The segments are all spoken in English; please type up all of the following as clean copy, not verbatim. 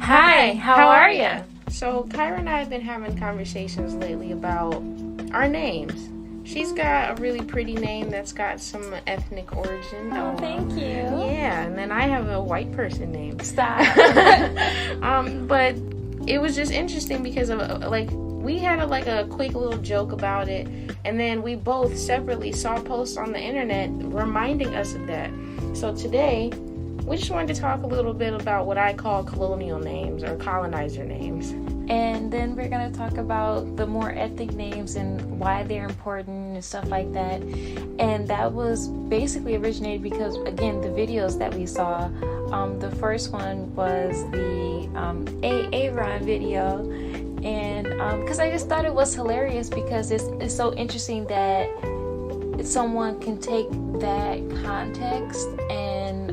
Hi, how are you? So Khairah and I have been having conversations lately about our names. She's got a really pretty name that's got some ethnic origin. Oh, thank you. Yeah, and then I have a white person name. Stop. But it was just interesting because of we had a quick little joke about it, and then we both separately saw posts on the internet reminding us of that. So today, we just wanted to talk a little bit about what I call colonial names or colonizer names. And then we're going to talk about the more ethnic names and why they're important and stuff like that. And that was basically originated because, again, the videos that we saw, the first one was the Aaron video. And because I just thought it was hilarious because it's so interesting that someone can take that context and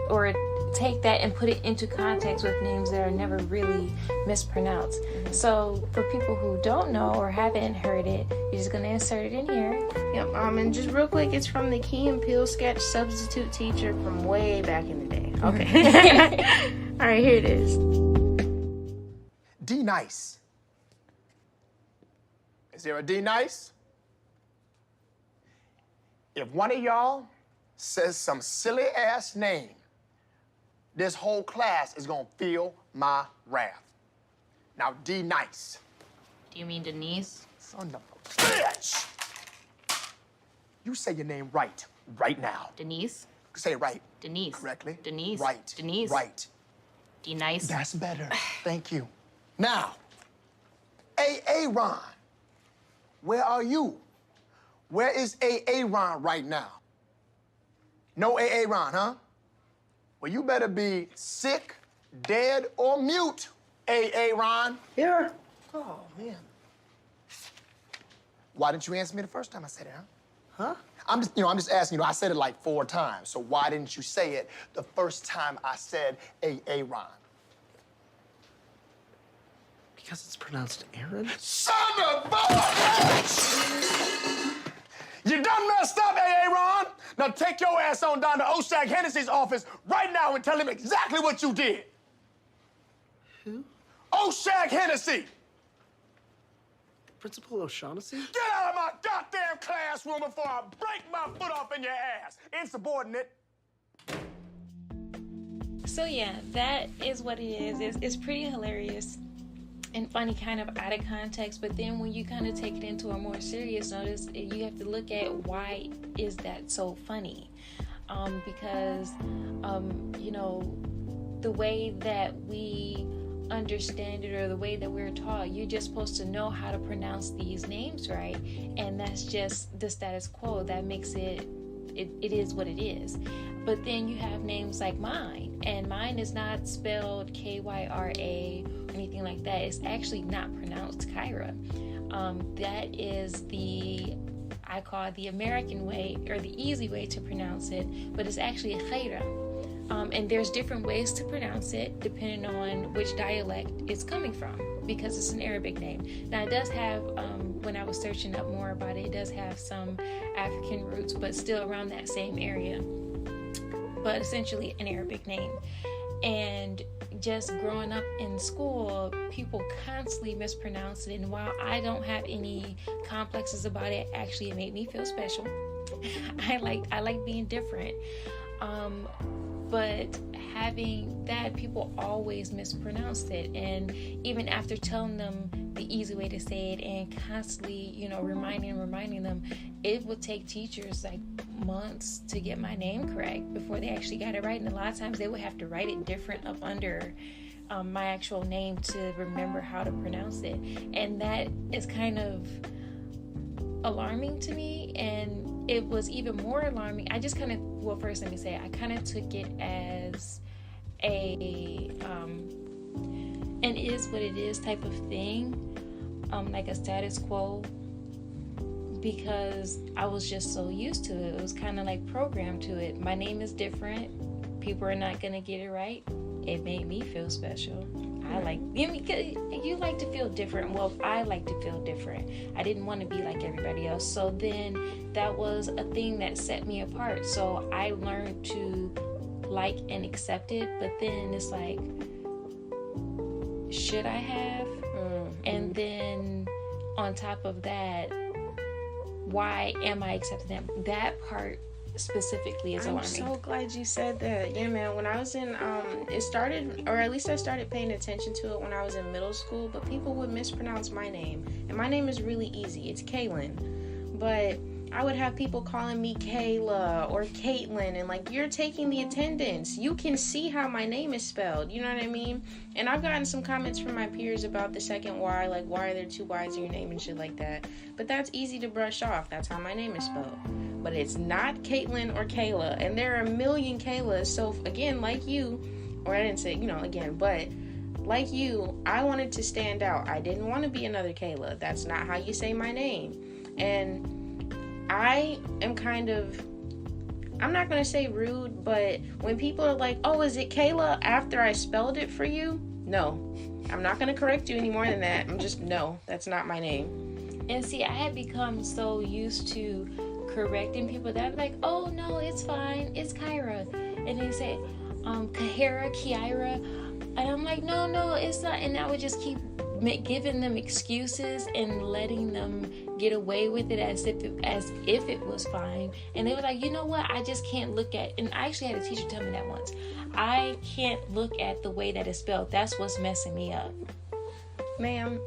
or take that and put it into context with names that are never really mispronounced. So for people who don't know or haven't heard it, you're just gonna insert it in here. Yep. And just real quick, it's from the Key and Peele sketch Substitute Teacher from way back in the day. Okay. All right, here it is. D nice. Is there a D nice? If one of y'all says some silly ass name, this whole class is gonna feel my wrath. Now, D nice. Do you mean Denise? Son of a bitch! You say your name right now. Denise? Say it right. Denise. Correctly. Denise. Right. Denise. Right. D-nice. That's better. Thank you. Now, Aaron, where are you? Where is Aaron right now? No Aaron, huh? Well, you better be sick, dead, or mute, Aaron. Here? Oh, man. Why didn't you answer me the first time I said it, huh? Huh? I'm just asking, I said it like 4 times, so why didn't you say it the first time I said Aaron? Because it's pronounced Aaron? Son of a bitch! You done messed up, Aaron! Now take your ass on down to Oshag Hennessy's office right now and tell him exactly what you did. Who? Oshag Hennessy! Principal O'Shaughnessy? Get out of my goddamn classroom before I break my foot off in your ass, insubordinate. So yeah, that is what it is. It's pretty hilarious and funny, kind of out of context, but then when you kind of take it into a more serious notice, you have to look at why is that so funny, because the way that we understand it or the way that we're taught, you're just supposed to know how to pronounce these names right, and that's just the status quo. That makes it is what it is. But then you have names like mine, and mine is not spelled Kyra or anything like that. It's actually not pronounced Khairah. That is I call it the American way or the easy way to pronounce it, but it's actually Khairah. And there's different ways to pronounce it depending on which dialect it's coming from, because it's an Arabic name. Now it does have, when I was searching up more about it, it does have some African roots, but still around that same area. But essentially an Arabic name. And just growing up in school, people constantly mispronounce it. And while I don't have any complexes about it, actually it made me feel special. I like being different. But having that, people always mispronounced it. And even after telling them the easy way to say it and constantly, reminding them, it would take teachers like months to get my name correct before they actually got it right. And a lot of times they would have to write it different up under my actual name to remember how to pronounce it. And that is kind of alarming to me. And it was even more alarming. First let me say, I kind of took it as an is what it is type of thing, like a status quo, because I was just so used to it. It was kind of like programmed to it. My name is different. People are not gonna get it right. It made me feel special. You like to feel different. Well, I like to feel different. I didn't want to be like everybody else. So then that was a thing that set me apart. So I learned to like and accept it. But then it's like, should I have? And then on top of that, why am I accepting that? That part specifically is alarming. I'm so glad you said that. Yeah, man. When I was in, it started, or at least I started paying attention to it when I was in middle school, but people would mispronounce my name. And my name is really easy. It's Kaylyn. But I would have people calling me Kayla or Caitlin, and like, you're taking the attendance. You can see how my name is spelled. You know what I mean? And I've gotten some comments from my peers about the second Y, like, why are there 2 Y's in your name and shit like that. But that's easy to brush off. That's how my name is spelled. But it's not Caitlin or Kayla, and there are a million Kaylas. So again, like you, or I didn't say, again, but like you, I wanted to stand out. I didn't want to be another Kayla. That's not how you say my name. And I am kind of, I'm not going to say rude, but when people are like, oh, is it Kayla after I spelled it for you? No, I'm not going to correct you any more than that. I'm just, no, that's not my name. And see, I had become so used to correcting people that I'm like, oh, no, it's fine. It's Khairah. And they say, Khairah. And I'm like, no, it's not. And I would just keep giving them excuses and letting them get away with it as if it was fine. And they were like, you know what, I just can't look at, and I actually had a teacher tell me that once, I can't look at the way that it's spelled. That's what's messing me up, ma'am.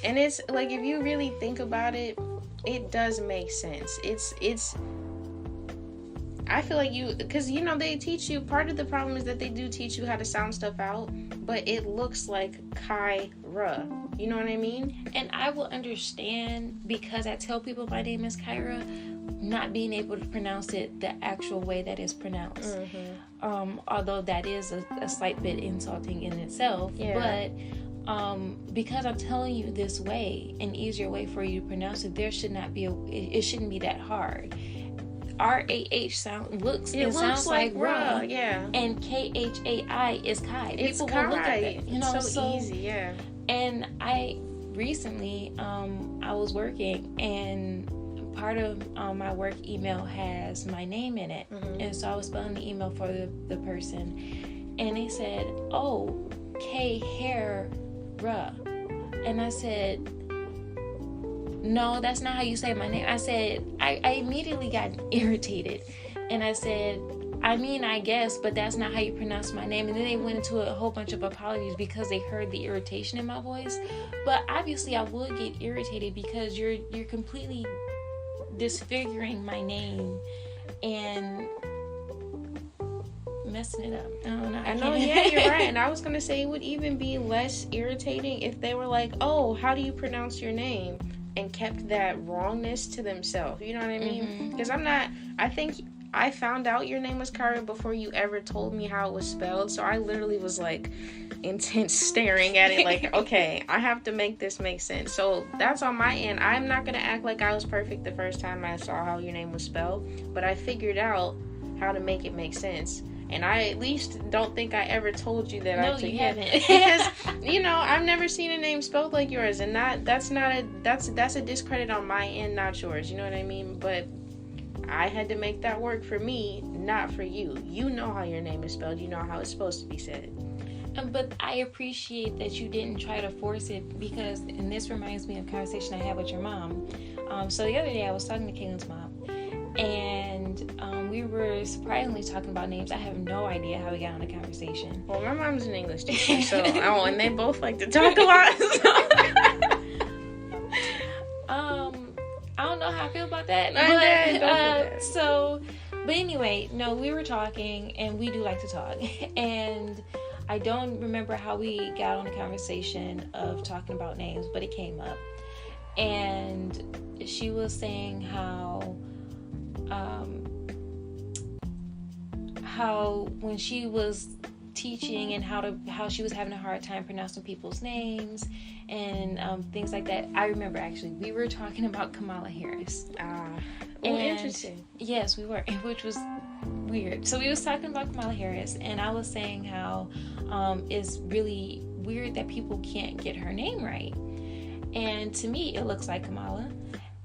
And it's like, if you really think about it, it does make sense. It's I feel like because they teach you, part of the problem is that they do teach you how to sound stuff out, but it looks like Khairah. You know what I mean? And I will understand, because I tell people my name is Khairah, not being able to pronounce it the actual way that it's pronounced. Although that is a slight bit insulting in itself. Yeah. But because I'm telling you this way, an easier way for you to pronounce it, there should not be it shouldn't be that hard. R-A-H sounds like Ra, yeah. And K-H-A-I is Kai. It's People Kai. will look at that. So easy, yeah. And I recently, I was working, and part of my work email has my name in it. And so I was spelling the email for the person, and they said, oh, Khairah. And I said, no, that's not how you say my name. I said, I immediately got irritated. And I said, I guess, but that's not how you pronounce my name. And then they went into a whole bunch of apologies because they heard the irritation in my voice. But obviously I would get irritated because you're completely disfiguring my name and messing it up. I know, yeah, you're right. And I was gonna say, it would even be less irritating if they were like, oh, how do you pronounce your name? And kept that wrongness to themselves. You know what I mean? Because I think I found out your name was Khairah before you ever told me how it was spelled. So I literally was like intense staring at it like, okay, I have to make this make sense. So that's on my end. I'm not going to act like I was perfect the first time I saw how your name was spelled. But I figured out how to make it make sense. And I at least don't think I ever told you that. No, you haven't. Because, I've never seen a name spelled like yours. And that's a discredit on my end, not yours. You know what I mean? But I had to make that work for me, not for you. You know how your name is spelled. You know how it's supposed to be said. But I appreciate that you didn't try to force it, because, and this reminds me of a conversation I had with your mom. So the other day I was talking to Kaylyn's mom, and we were surprisingly talking about names. I have no idea how we got on the conversation. Well, my mom's an English teacher, so and they both like to talk a lot. So. I don't know how I feel about that. But anyway, no, we were talking, and we do like to talk, and I don't remember how we got on the conversation of talking about names, but it came up, and she was saying how when she was teaching and how she was having a hard time pronouncing people's names and things like that. I remember, actually, we were talking about Kamala Harris. Interesting. Yes, we were, which was weird. So we was talking about Kamala Harris, and I was saying how it's really weird that people can't get her name right. And to me, it looks like Kamala.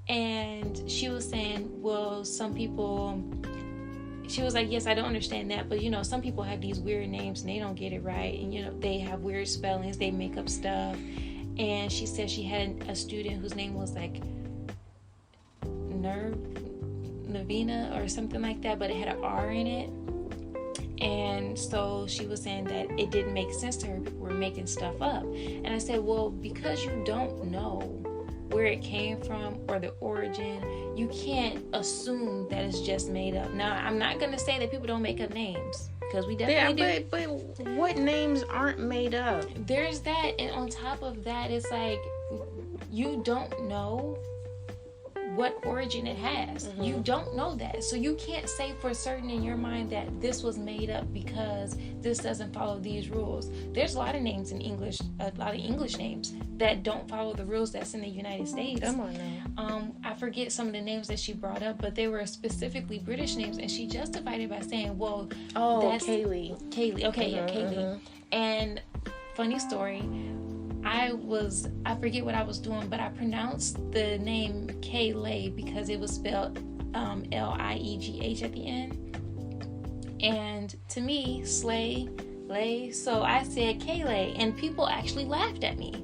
And she was saying, well, some people... she was like, yes, I don't understand that, but some people have these weird names and they don't get it right, and they have weird spellings, they make up stuff. And she said she had a student whose name was like Navina or something like that, but it had an R in it. And so she was saying that it didn't make sense to her. People were making stuff up. And I said, well, because you don't know where it came from or the origin, you can't assume that it's just made up. Now, I'm not going to say that people don't make up names, because we definitely do. But what names aren't made up? There's that, and on top of that, it's like you don't know what origin it has. Mm-hmm. You don't know that, so you can't say for certain in your mind that this was made up because this doesn't follow these rules. There's a lot of names in English, a lot of English names that don't follow the rules that's in the United States. Come on now. I forget some of the names that she brought up, but they were specifically British names, and she justified it by saying, well, that's Kaylee, okay, yeah, Kaylee. Mm-hmm. And funny story, I forget what I was doing, but I pronounced the name Kaylyn because it was spelled Liegh at the end. And to me, lay, so I said Kaylyn, and people actually laughed at me.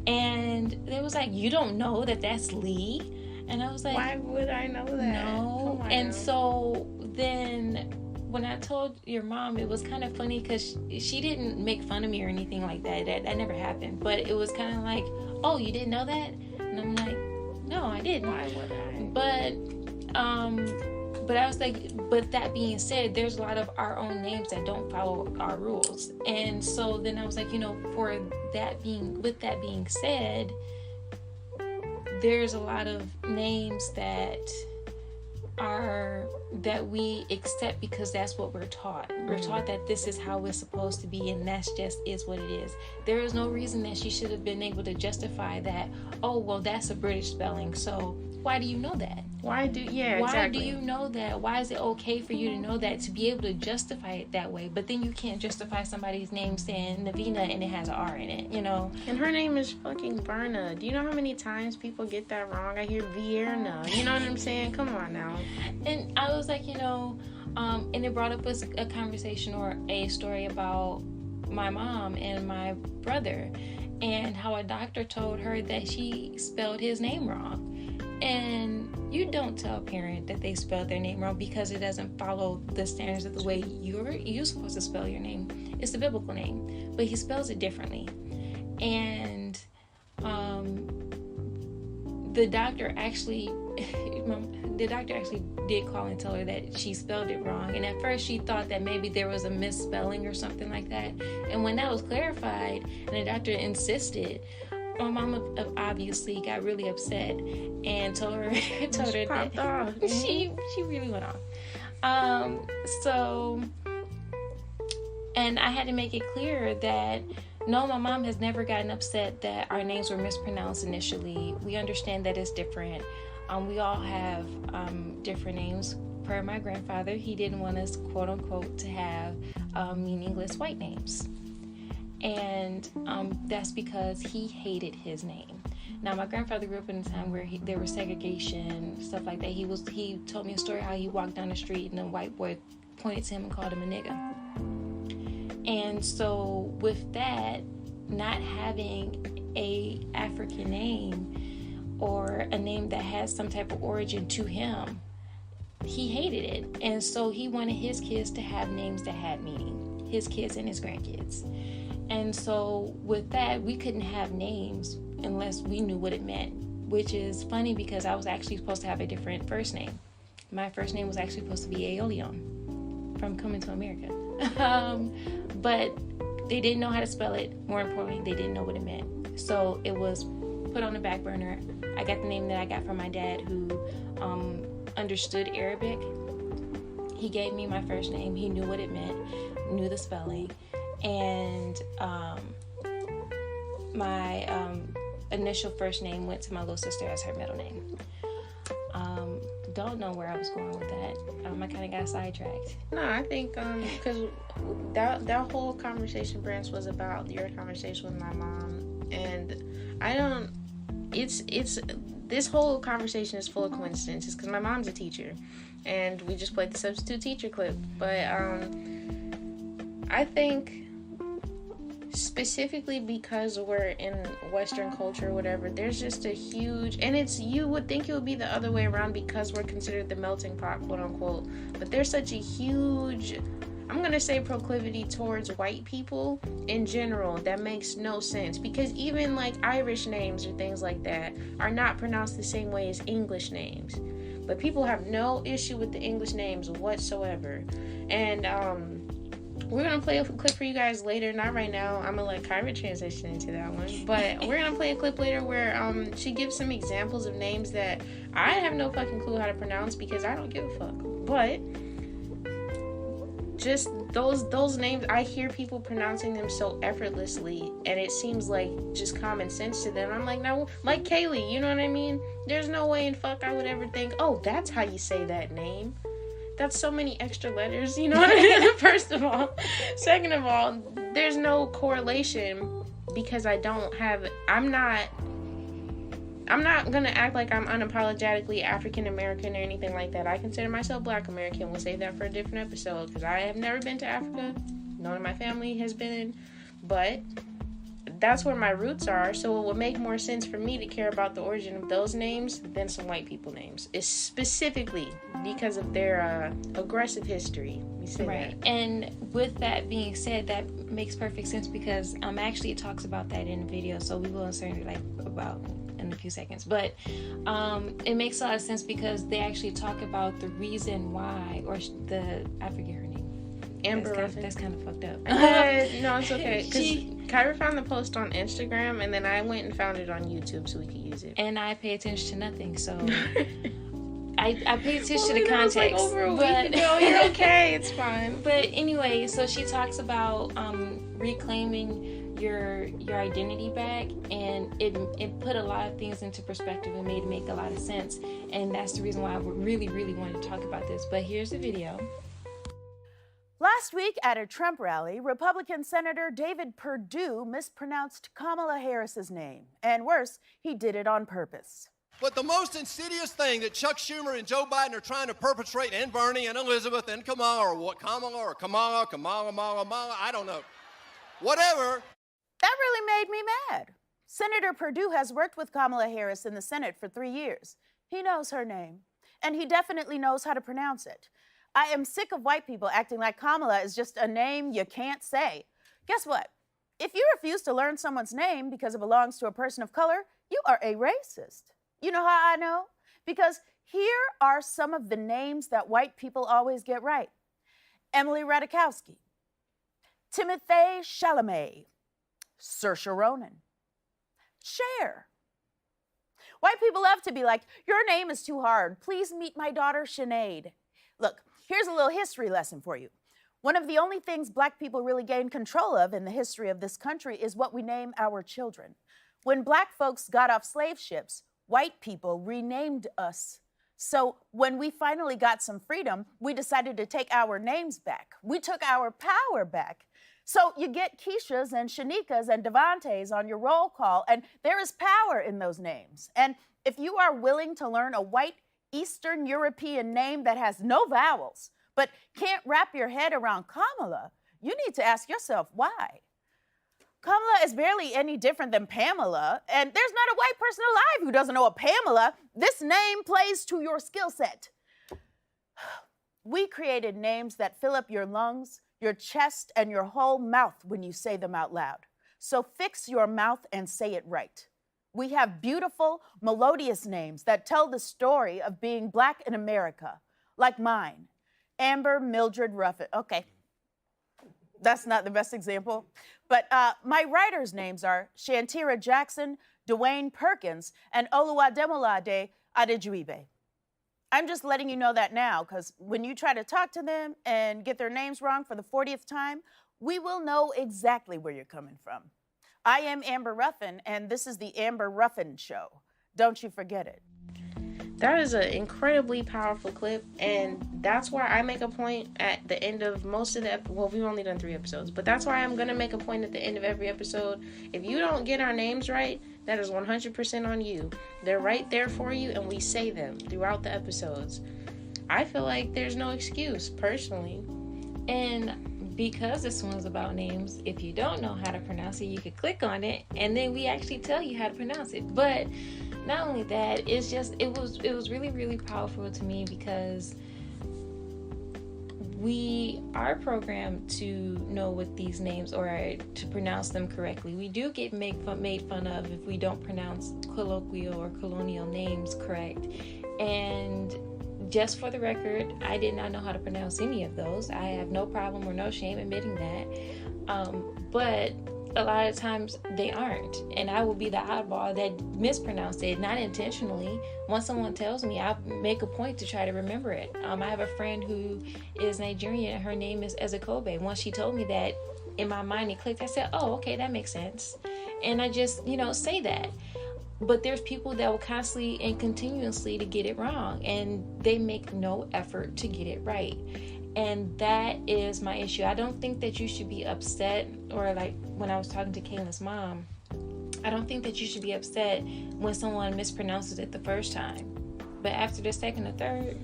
And they was like, you don't know that that's Lee? And I was like, why would I know that? No. And so then when I told your mom, it was kind of funny because she didn't make fun of me or anything like that. That never happened. But it was kind of like, oh, you didn't know that? And I'm like, no, I didn't. Why would I? But I was like, but that being said, there's a lot of our own names that don't follow our rules. And so then I was like, with that being said, there's a lot of names that we accept because that's what we're taught. We're taught that this is how it's supposed to be, and that's just is what it is. There is no reason that she should have been able to justify that. Oh, well, that's a British spelling, so why do you know that? Why do you know that? Why is it okay for you to know that, to be able to justify it that way? But then you can't justify somebody's name saying Navina and it has an R in it, And her name is fucking Berna. Do you know how many times people get that wrong? I hear Vierna. You know what I'm saying? Come on now. And I was like, and it brought up a conversation or a story about my mom and my brother and how a doctor told her that she spelled his name wrong. And you don't tell a parent that they spelled their name wrong because it doesn't follow the standards of the way you're supposed to spell your name. It's the biblical name, but he spells it differently. And the doctor actually did call and tell her that she spelled it wrong. And at first she thought that maybe there was a misspelling or something like that. And when that was clarified and the doctor insisted, my mom obviously got really upset and told her that she really went off. So, and I had to make it clear that no, my mom has never gotten upset that our names were mispronounced initially. We understand that it's different. We all have different names. Per my grandfather, he didn't want us, quote unquote, to have meaningless white names. And that's because he hated his name. Now, my grandfather grew up in a time where there was segregation, stuff like that. He told me a story how he walked down the street and a white boy pointed to him and called him a nigga. And so with that, not having a African name or a name that has some type of origin to him, he hated it. And so he wanted his kids to have names that had meaning, his kids and his grandkids. And so with that, we couldn't have names unless we knew what it meant, which is funny because I was actually supposed to have a different first name. My first name was actually supposed to be Aeolion from Coming to America. But they didn't know how to spell it. More importantly, they didn't know what it meant. So it was put on the back burner. I got the name that I got from my dad, who understood Arabic. He gave me my first name. He knew what it meant, knew the spelling. And my initial first name went to my little sister as her middle name. Don't know where I was going with that. I kind of got sidetracked. No, I think because that whole conversation, Brance, was about your conversation with my mom, and it's this whole conversation is full of coincidences because my mom's a teacher, and we just played the substitute teacher clip. But I think specifically because we're in Western culture or whatever, there's just a huge, and you would think it would be the other way around because we're considered the melting pot, quote unquote, but there's such a huge, I'm going to say, proclivity towards white people in general that makes no sense, because even like Irish names or things like that are not pronounced the same way as English names, but people have no issue with the English names whatsoever. And we're going to play a clip for you guys later, not right now. I'm going to let Khairah transition into that one. But we're going to play a clip later where she gives some examples of names that I have no fucking clue how to pronounce because I don't give a fuck. But just those names, I hear people pronouncing them so effortlessly, and it seems like just common sense to them. I'm like, no, like Kaylyn, you know what I mean? There's no way in fuck I would ever think, oh, that's how you say that name. That's so many extra letters, you know what I mean? First of all. Second of all, there's no correlation because I'm not gonna act like I'm unapologetically African American or anything like that. I consider myself Black American. We'll save that for a different episode because I have never been to Africa. None of my family has been, but that's where my roots are, so it would make more sense for me to care about the origin of those names than some white people names. It's specifically because of their aggressive history. Right. That. And with that being said, that makes perfect sense because actually it talks about that in the video, so we will insert it about in a few seconds. But it makes a lot of sense because they actually talk about the reason why, or I forget her name. Amber Ruffin. That's kind of fucked up. No, it's okay. Because Khairah found the post on Instagram, and then I went and found it on YouTube so we could use it. And I pay attention to nothing, so I pay attention to the That was context. like over a week ago. You're okay. It's fine. But anyway, so she talks about reclaiming your identity back, and it put a lot of things into perspective and made it make a lot of sense. And that's the reason why I really, really wanted to talk about this. But here's the video. Last week at a Trump rally, Republican Senator David Perdue mispronounced Kamala Harris's name. And worse, he did it on purpose. But the most insidious thing that Chuck Schumer and Joe Biden are trying to perpetrate, and Bernie and Elizabeth and Kamala, I don't know. Whatever. That really made me mad. Senator Perdue has worked with Kamala Harris in the Senate for 3 years. He knows her name, and he definitely knows how to pronounce it. I am sick of white people acting like Kamala is just a name you can't say. Guess what? If you refuse to learn someone's name because it belongs to a person of color, you are a racist. You know how I know? Because here are some of the names that white people always get right. Emily Ratajkowski, Timothée Chalamet, Saoirse Ronan, Cher. White people love to be like, your name is too hard. Please meet my daughter, Sinead. Look, here's a little history lesson for you. One of the only things black people really gained control of in the history of this country is what we name our children. When black folks got off slave ships, white people renamed us. So when we finally got some freedom, we decided to take our names back. We took our power back. So you get Keishas and Shanikas and Devantes on your roll call, and there is power in those names. And if you are willing to learn a white Eastern European name that has no vowels, but can't wrap your head around Kamala, you need to ask yourself why. Kamala is barely any different than Pamela, and there's not a white person alive who doesn't know a Pamela. This name plays to your skill set. We created names that fill up your lungs, your chest, and your whole mouth when you say them out loud. So fix your mouth and say it right. We have beautiful, melodious names that tell the story of being black in America, like mine, Amber Mildred Ruffin. Okay, that's not the best example, but my writers' names are Shantira Jackson, Dwayne Perkins, and Oluwademolade Adejuibe. I'm just letting you know that now, because when you try to talk to them and get their names wrong for the 40th time, we will know exactly where you're coming from. I am Amber Ruffin, and this is the Amber Ruffin Show. Don't you forget it. That is an incredibly powerful clip, and that's why I make a point at the end of most of the well, we've only done 3 episodes, but that's why I'm going to make a point at the end of every episode. If you don't get our names right, that is 100% on you. They're right there for you, and we say them throughout the episodes. I feel like there's no excuse, personally. And because this one's about names, if you don't know how to pronounce it, you could click on it, and then we actually tell you how to pronounce it. But not only that, it was really, really powerful to me, because we are programmed to know what these names are, to pronounce them correctly. We do get made fun of if we don't pronounce colloquial or colonial names correct. And just for the record, I did not know how to pronounce any of those. I have no problem or no shame admitting that. But a lot of times they aren't, and I will be the oddball that mispronounced it, not intentionally. Once someone tells me, I make a point to try to remember it. I have a friend who is Nigerian, and her name is Ezekobe. Once she told me that, in my mind it clicked. I said, oh, okay, that makes sense. And I just, say that. But there's people that will constantly and continuously to get it wrong, and they make no effort to get it right. And that is my issue. I don't think that you should be upset, or like when I was talking to Kaylyn's mom, I don't think that you should be upset when someone mispronounces it the first time. But after the second or third,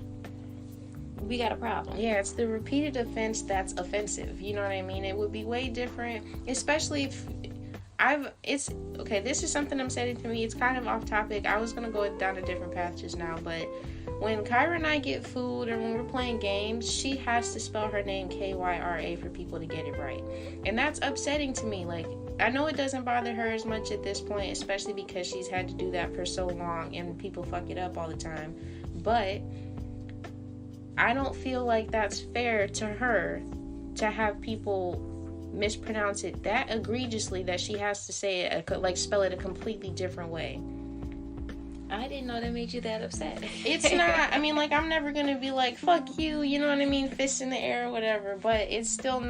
we got a problem. Yeah, it's the repeated offense that's offensive. You know what I mean? It would be way different, especially if this is something I'm saying to me. It's kind of off topic. I was going to go down a different path just now, but when Khairah and I get food or when we're playing games, she has to spell her name Khyra for people to get it right. And that's upsetting to me. Like, I know it doesn't bother her as much at this point, especially because she's had to do that for so long and people fuck it up all the time. But I don't feel like that's fair to her to have people mispronounce it that egregiously that she has to say it, like spell it a completely different way. I didn't know that made you that upset. It's not, I mean, like, I'm never gonna be like, fuck you, you know what I mean, fist in the air or whatever, but it's still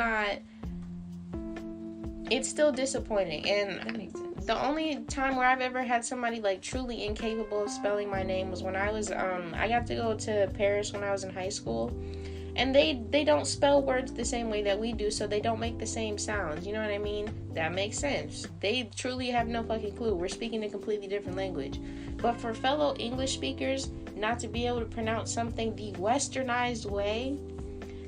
disappointing. And the only time where I've ever had somebody like truly incapable of spelling my name was when I was I got to go to Paris when I was in high school, and they don't spell words the same way that we do, so they don't make the same sounds, you know what I mean? That makes sense. They truly have no fucking clue. We're speaking a completely different language. But for fellow English speakers not to be able to pronounce something the westernized way,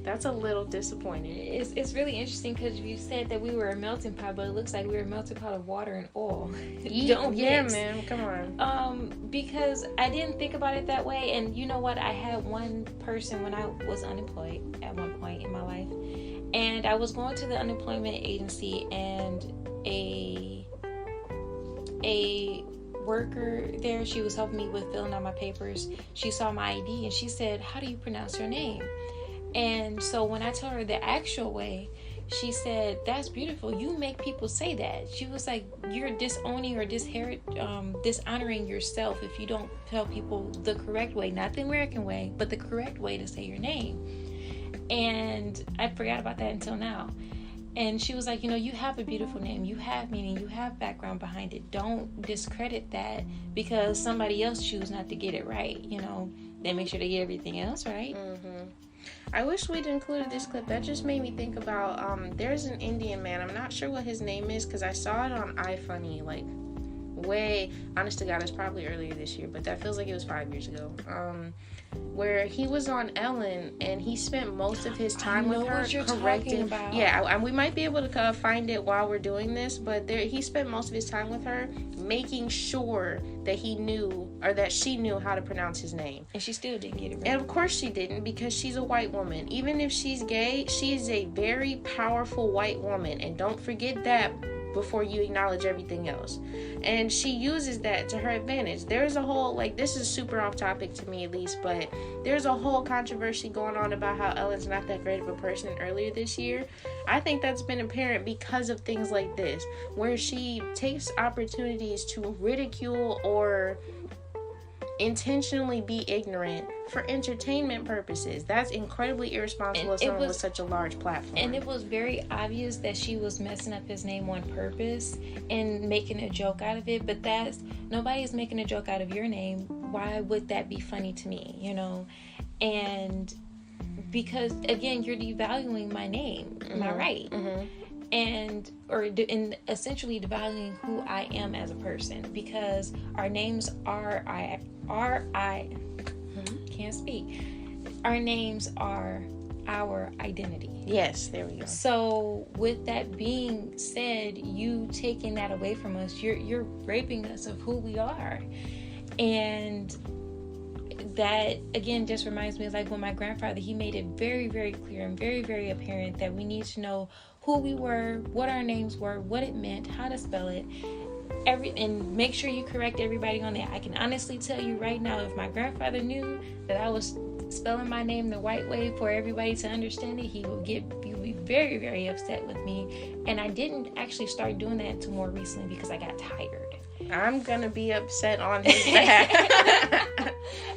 that's a little disappointing. It's really interesting because you said that we were a melting pot, but it looks like we were a melting pot of water and oil. Yeah, man, come on. Because I didn't think about it that way, and you know what? I had one person when I was unemployed at one point in my life, and I was going to the unemployment agency, and a worker there, she was helping me with filling out my papers. She saw my ID and she said, "How do you pronounce your name?" And so when I told her the actual way, she said, "That's beautiful. You make people say that." She was like, "You're disowning or dishonoring yourself if you don't tell people the correct way, not the American way, but the correct way to say your name." And I forgot about that until now. And she was like, "You have a beautiful name. You have meaning. You have background behind it. Don't discredit that because somebody else choose not to get it right. They make sure they get everything else right." Mm-hmm. I wish we'd included this clip. That just made me think about, there's an Indian man. I'm not sure what his name is because I saw it on iFunny, like, way, honest to God, it's probably earlier this year, but that feels like it was 5 years ago. Where he was on Ellen and he spent most of his time with her correcting. Yeah, we might be able to find it while we're doing this, but he spent most of his time with her making sure that he knew or that she knew how to pronounce his name. And she still didn't get it right. And of course she didn't, because she's a white woman. Even if she's gay, she is a very powerful white woman, and don't forget that before you acknowledge everything else. And she uses that to her advantage. There's a whole, this is super off topic to me at least, but there's a whole controversy going on about how Ellen's not that great of a person earlier this year. I think that's been apparent because of things like this, where she takes opportunities to ridicule or intentionally be ignorant for entertainment purposes. That's incredibly irresponsible as someone with such a large platform. And it was very obvious that she was messing up his name on purpose and making a joke out of it, but nobody's making a joke out of your name. Why would that be funny to me, And because, again, you're devaluing my name, am I right? Mm-hmm. And essentially devaluing who I am as a person, because our names can't speak. our names are our identity. Yes, there we go. So with that being said, you taking that away from us, you're raping us of who we are. And that again just reminds me of like when my grandfather, he made it very, very clear and very, very apparent that we need to know who we were, what our names were, what it meant, how to spell it, and make sure you correct everybody on that. I can honestly tell you right now, if my grandfather knew that I was spelling my name the right way for everybody to understand it, he would be very, very upset with me. And I didn't actually start doing that until more recently because I got tired. I'm gonna be upset on his behalf.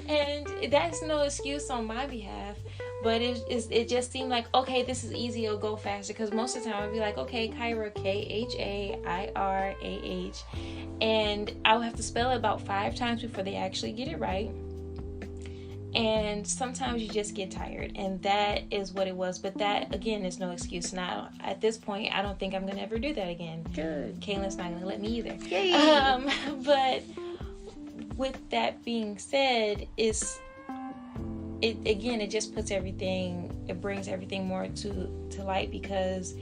And that's no excuse on my behalf, but it just seemed like, okay, this is easy, it'll go faster, because most of the time I'd be like, okay, Khairah, Khairah, and I would have to spell it about 5 times before they actually get it right. And sometimes you just get tired, and that is what it was. But that, again, is no excuse. Now, at this point, I don't think I'm going to ever do that again. Good. Kaylyn's not going to let me either. Yay. But with that being said, it just puts everything, it brings everything more to light, because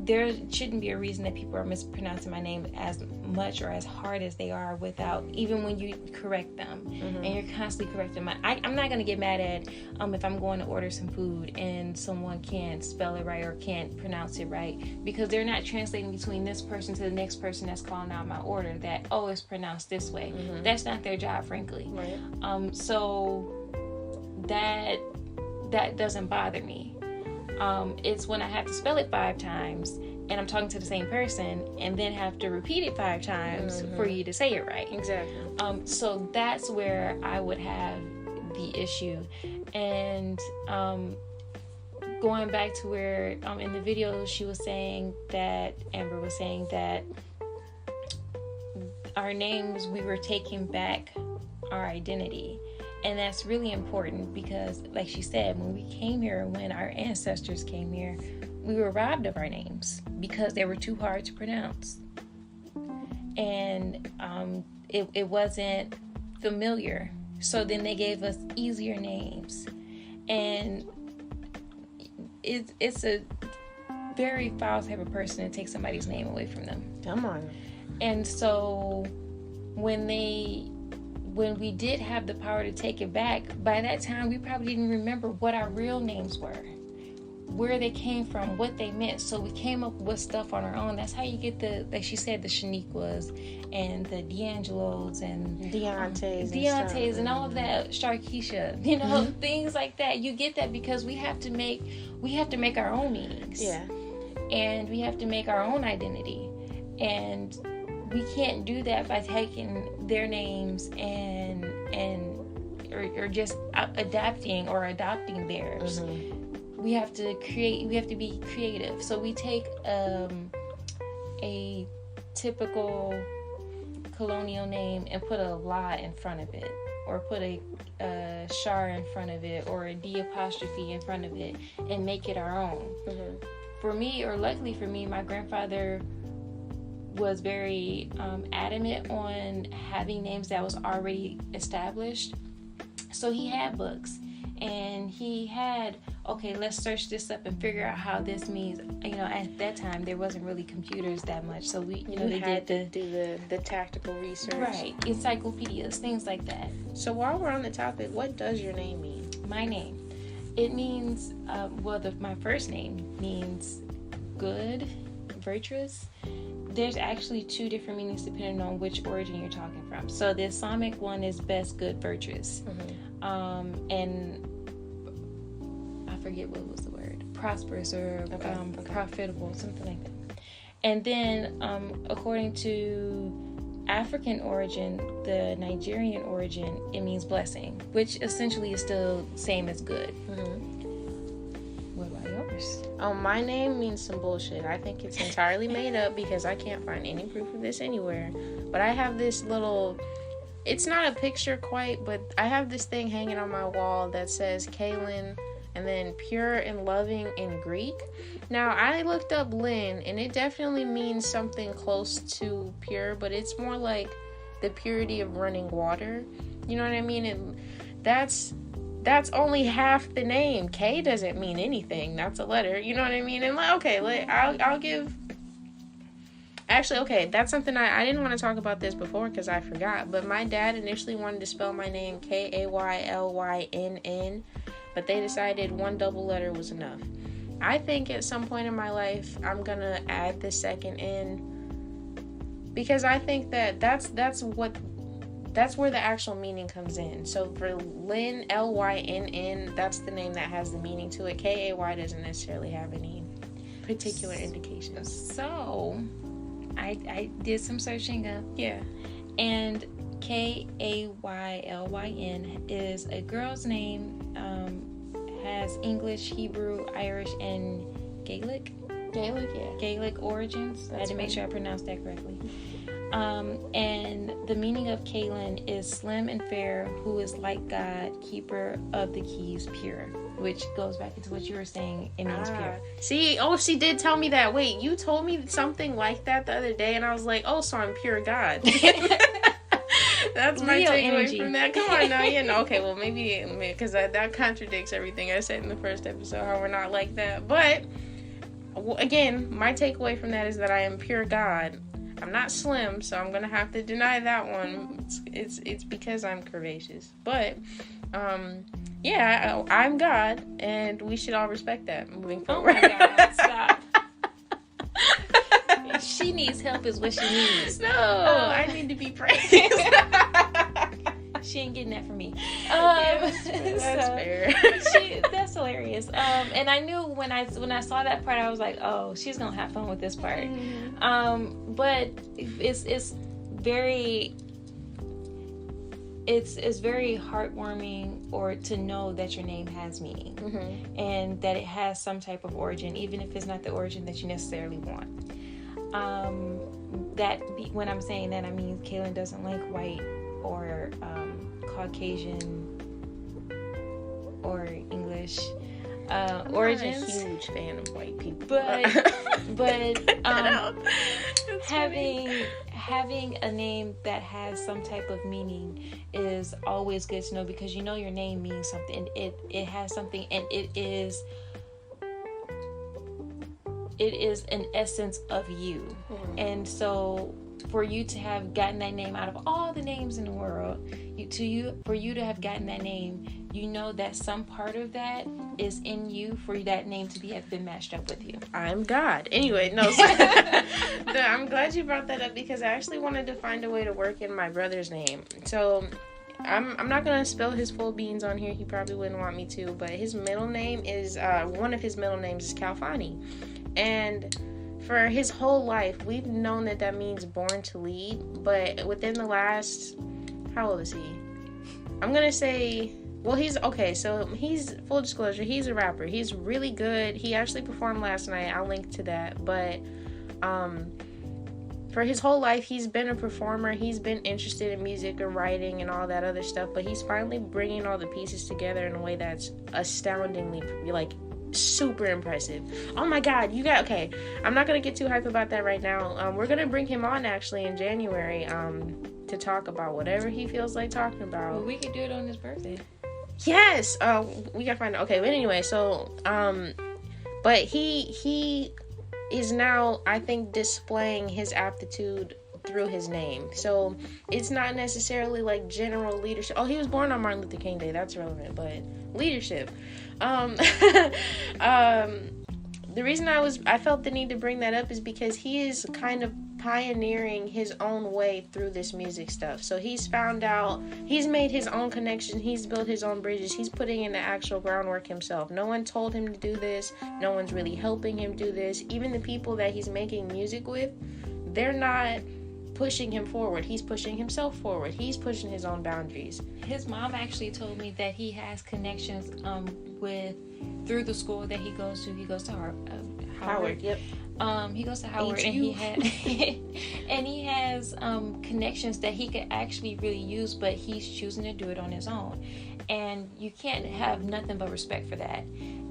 there shouldn't be a reason that people are mispronouncing my name as much or as hard as they are without, even when you correct them. And you're constantly correcting I'm not going to get mad at if I'm going to order some food and someone can't spell it right or can't pronounce it right, because they're not translating between this person to the next person that's calling out my order that, oh, it's pronounced this way. That's not their job, frankly. Right. So that doesn't bother me. It's when I have to spell it 5 times and I'm talking to the same person and then have to repeat it 5 times for you to say it right. Exactly. So that's where I would have the issue. And going back to where in the video Amber was saying that our names, we were taking back our identity. And that's really important because, like she said, when we came here, when our ancestors came here, we were robbed of our names because they were too hard to pronounce. And it wasn't familiar. So then they gave us easier names. And it's a very foul type of person to take somebody's name away from them. Come on. And so when we did have the power to take it back, by that time we probably didn't remember what our real names were, where they came from, what they meant. So we came up with stuff on our own. That's how you get like she said, the Shaniquas and the D'Angelos and Deontay's and all of that, Sharkeisha, things like that. You get that because we have to make our own meanings. Yeah. And we have to make our own identity. And we can't do that by taking their names or just adapting or adopting theirs. We have to be creative. So we take a typical colonial name and put a la in front of it, or put a shar in front of it, or a d apostrophe in front of it, and make it our own. For me, or luckily for me, my grandfather was very adamant on having names that was already established. So he had books, and he had, okay, let's search this up and figure out how this means. At that time there wasn't really computers that much, so we, they had to do the tactical research. Right, encyclopedias, things like that. So while we're on the topic, what does your name mean? My name, it means my first name means good, virtuous. There's actually 2 different meanings depending on which origin you're talking from. So the Islamic one is best, good, virtuous. And I forget what was the word. Prosperous or profitable, something like that. And then according to African origin, the Nigerian origin, it means blessing, which essentially is still same as good. What about yours? My name means some bullshit. I think it's entirely made up because I can't find any proof of this anywhere. But I have this little, it's not a picture quite, but I have this thing hanging on my wall that says Kaylyn and then pure and loving in Greek. Now, I looked up Lynn, and it definitely means something close to pure, but it's more like the purity of running water. You know what I mean? And that's that's only half the name. K doesn't mean anything. That's a letter. You know what I mean? And like, okay, I'll give. Actually, okay, that's something I didn't want to talk about this before because I forgot. But my dad initially wanted to spell my name Kaylynn, but they decided one double letter was enough. I think at some point in my life I'm gonna add the second N because I think that's where the actual meaning comes in. So for Lynn, Lynn, that's the name that has the meaning to it. Kay doesn't necessarily have any particular indications. So I did some searching up. Yeah. And Kaylyn is a girl's name, has English, Hebrew, Irish, and Gaelic. Gaelic, yeah. Gaelic origins. I had to make sure I pronounced that correctly. And the meaning of Kaylyn is slim and fair, who is like God, keeper of the keys, pure. Which goes back into what you were saying, it means pure. See, she did tell me that. Wait, you told me something like that the other day, and I was like, oh, so I'm pure God. That's my takeaway from that. Come on now, okay, well, maybe, because that contradicts everything I said in the first episode, how we're not like that. But, again, my takeaway from that is that I am pure God. I'm not slim, so I'm going to have to deny that one. It's because I'm curvaceous. But, yeah, I'm God, and we should all respect that moving forward. Oh my God, stop. She needs help is what she needs. No, I need to be praised. She ain't getting that from me. That's fair. That's hilarious. And I knew when I saw that part, I was like, oh, she's gonna have fun with this part. Mm-hmm. But it's very heartwarming or to know that your name has meaning, mm-hmm. and that it has some type of origin, even if it's not the origin that you necessarily want. When I'm saying that, I mean Kaylyn doesn't like white or Caucasian or English origins. I'm not a huge fan of white people, but having a name that has some type of meaning is always good to know, because you know your name means something. It has something, and it is an essence of you. Mm-hmm. And so for you to have gotten that name out of all the names in the world, for you to have gotten that name, you know that some part of that is in you for that name to have been matched up with you. I'm God. Anyway, no. I'm glad you brought that up, because I actually wanted to find a way to work in my brother's name. So I'm not gonna spill his full beans on here. He probably wouldn't want me to, but his middle name is one of his middle names is Kalfani. And for his whole life, we've known that means born to lead. But within the last, how old is he? I'm going to say, well, he's full disclosure, he's a rapper. He's really good. He actually performed last night. I'll link to that. But for his whole life, he's been a performer. He's been interested in music and writing and all that other stuff. But he's finally bringing all the pieces together in a way that's astoundingly, super impressive. Oh my God, okay, I'm not gonna get too hype about that right now. We're gonna bring him on actually in January to talk about whatever he feels like talking about. Well, we could do it on his birthday. Yes. We gotta find out. Okay, but anyway, so but he is now, I think, displaying his aptitude through his name. So it's not necessarily like general leadership. Oh, he was born on Martin Luther King Day, that's relevant, but leadership. The reason I felt the need to bring that up is because he is kind of pioneering his own way through this music stuff. So he's made his own connections, he's built his own bridges, he's putting in the actual groundwork himself. No one told him to do this, no one's really helping him do this. Even the people that he's making music with, they're not pushing him forward. He's pushing himself forward. He's pushing his own boundaries. His mom actually told me that he has connections through the school that he goes to. He goes to Howard. Yep. He goes to Howard, and he has connections that he could actually really use, but he's choosing to do it on his own. And you can't have nothing but respect for that.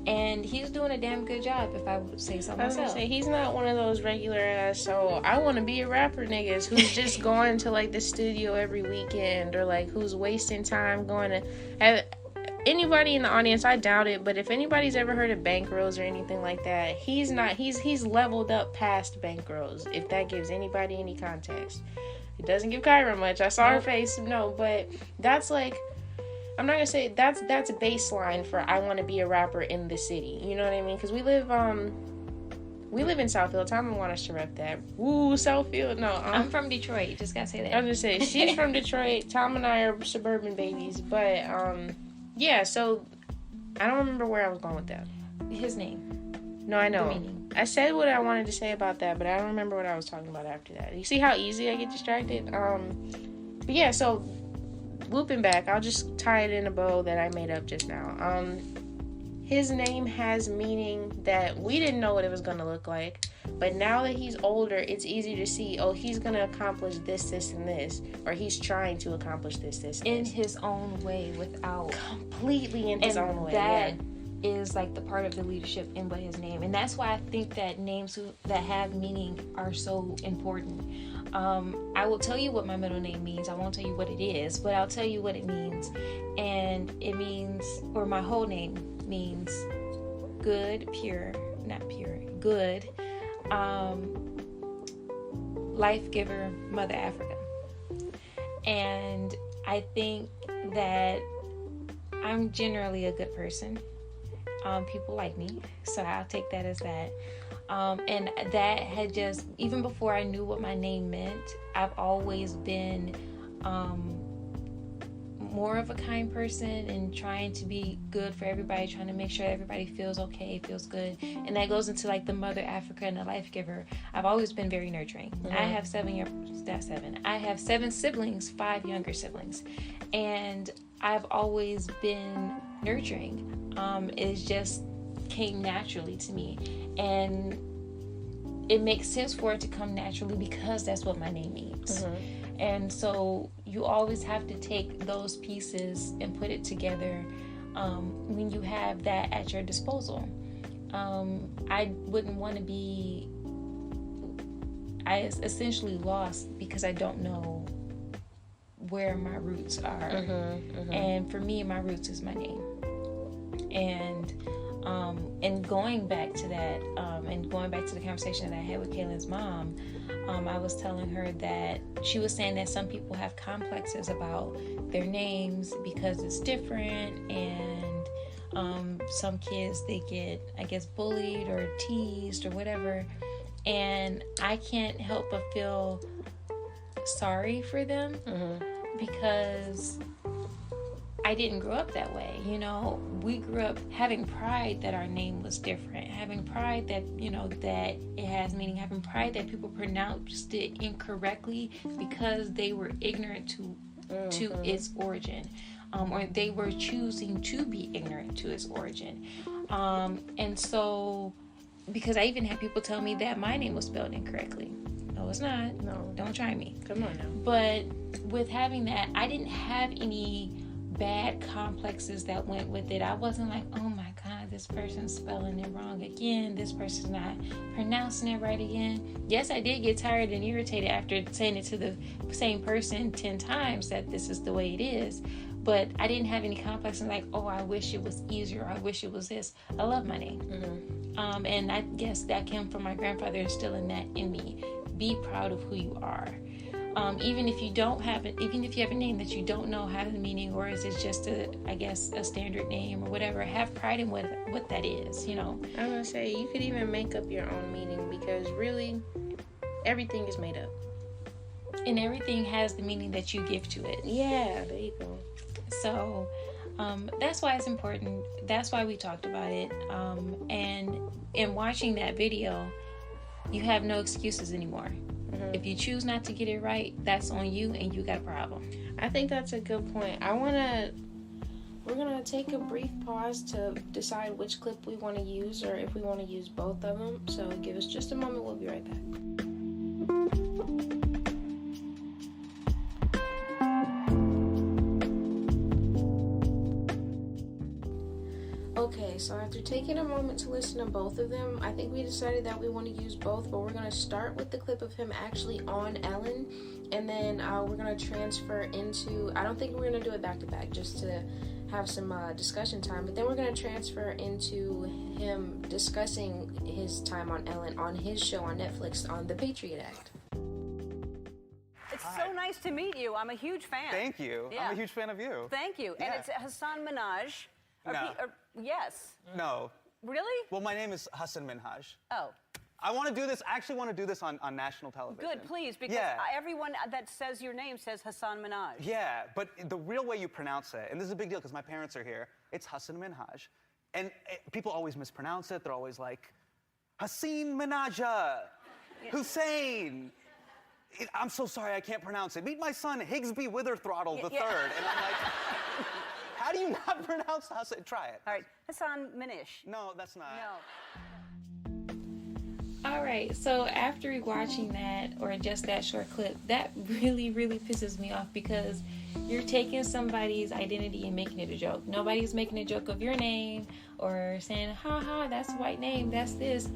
And he's doing a damn good job, if I would say so myself. I was gonna say, he's not one of those regular ass, so I want to be a rapper niggas who's just going to like the studio every weekend, or like who's wasting time going to have. anybody in the audience, I doubt it, but if anybody's ever heard of Bankrose or anything like that, he's leveled up past Bankrose, if that gives anybody any context. It doesn't give Khairah much. I saw her face, no, but that's like, I'm not gonna say that's a baseline for I want to be a rapper in the city. You know what I mean? Because we live in Southfield. Tom want us to rep that. Woo, Southfield. No, I'm from Detroit. Just gotta say that. I was gonna say she's from Detroit. Tom and I are suburban babies, but yeah. So I don't remember where I was going with that. His name. No, I know. The meaning. I said what I wanted to say about that, but I don't remember what I was talking about after that. You see how easy I get distracted? But yeah, so looping back, I'll just tie it in a bow that I made up just now. His name has meaning that we didn't know what it was going to look like, but now that he's older, it's easy to see, oh, he's going to accomplish this, and this, or he's trying to accomplish this, and in this. his own way, without Completely in his own way. That is like the part of the leadership in what his name, and that's why I think that names that have meaning are so important. I will tell you what my middle name means. I won't tell you what it is, but I'll tell you what it means. And it means, or my whole name means good, good, life giver, Mother Africa. And I think that I'm generally a good person. People like me, so I'll take that as that. And that had just, even before I knew what my name meant, I've always been more of a kind person and trying to be good for everybody, trying to make sure everybody feels okay, feels good. And that goes into like the Mother Africa and the life giver. I've always been very nurturing. Mm-hmm. I have 7 siblings, 5 younger siblings. And I've always been nurturing. It just came naturally to me. And it makes sense for it to come naturally because that's what my name means. Mm-hmm. And so you always have to take those pieces and put it together when you have that at your disposal. I wouldn't want to be... I essentially lost because I don't know where my roots are. Mm-hmm, mm-hmm. And for me, my roots is my name. And going back to that, and going back to the conversation that I had with Kaylyn's mom, I was telling her that she was saying that some people have complexes about their names because it's different, and some kids, they get, I guess, bullied or teased or whatever, and I can't help but feel sorry for them. Mm-hmm. Because I didn't grow up that way. You know, we grew up having pride that our name was different, having pride that, you know, that it has meaning, having pride that people pronounced it incorrectly because they were ignorant to its origin, or they were choosing to be ignorant to its origin. And so, because I even had people tell me that my name was spelled incorrectly. No, it's not. No, don't try me. Come on now. But with having that, I didn't have any bad complexes that went with it. I wasn't like, oh my God, this person's spelling it wrong again. This person's not pronouncing it right again. Yes, I did get tired and irritated after saying it to the same person 10 times that this is the way it is. But I didn't have any complexes like, oh, I wish it was easier. I wish it was this. I love my name. Mm-hmm. And I guess that came from my grandfather instilling that in me. Be proud of who you are. Even if you don't have it, even if you have a name that you don't know has a meaning, or is it just a standard name or whatever, have pride in what that is, you know. I was gonna say, you could even make up your own meaning, because really everything is made up. And everything has the meaning that you give to it. Yeah, there you go. So that's why it's important. That's why we talked about it. And in watching that video, you have no excuses anymore. Mm-hmm. If you choose not to get it right, that's on you, and you got a problem. I think that's a good point. We're gonna take a brief pause to decide which clip we want to use, or if we want to use both of them. So give us just a moment. We'll be right back. Okay, so after taking a moment to listen to both of them, I think we decided that we want to use both, but we're going to start with the clip of him actually on Ellen, and then we're going to transfer into, I don't think we're going to do it back to back, just to have some discussion time, but then we're going to transfer into him discussing his time on Ellen on his show on Netflix on the Patriot Act. It's so nice to meet you. I'm a huge fan. Thank you. Yeah. I'm a huge fan of you. Thank you. Yeah. And it's Hassan Minhaj. No. Yes. No. Really? Well, my name is Hassan Minhaj. Oh. I want to do this. I actually want to do this on national television. Good, please, because everyone that says your name says Hassan Minhaj. Yeah, but the real way you pronounce it, and this is a big deal because my parents are here, it's Hassan Minhaj. And people always mispronounce it. They're always like, Hassan Minhaj, Hussein. I'm so sorry, I can't pronounce it. Meet my son, Higsby Witherthrottle III. And I'm like, how do you not pronounce Hassan? Try it. All right, Hassan Minish. No, that's not. No. All right, so after watching that, or just that short clip, that really, really pisses me off because you're taking somebody's identity and making it a joke. Nobody's making a joke of your name or saying, ha, that's a white name, that's this.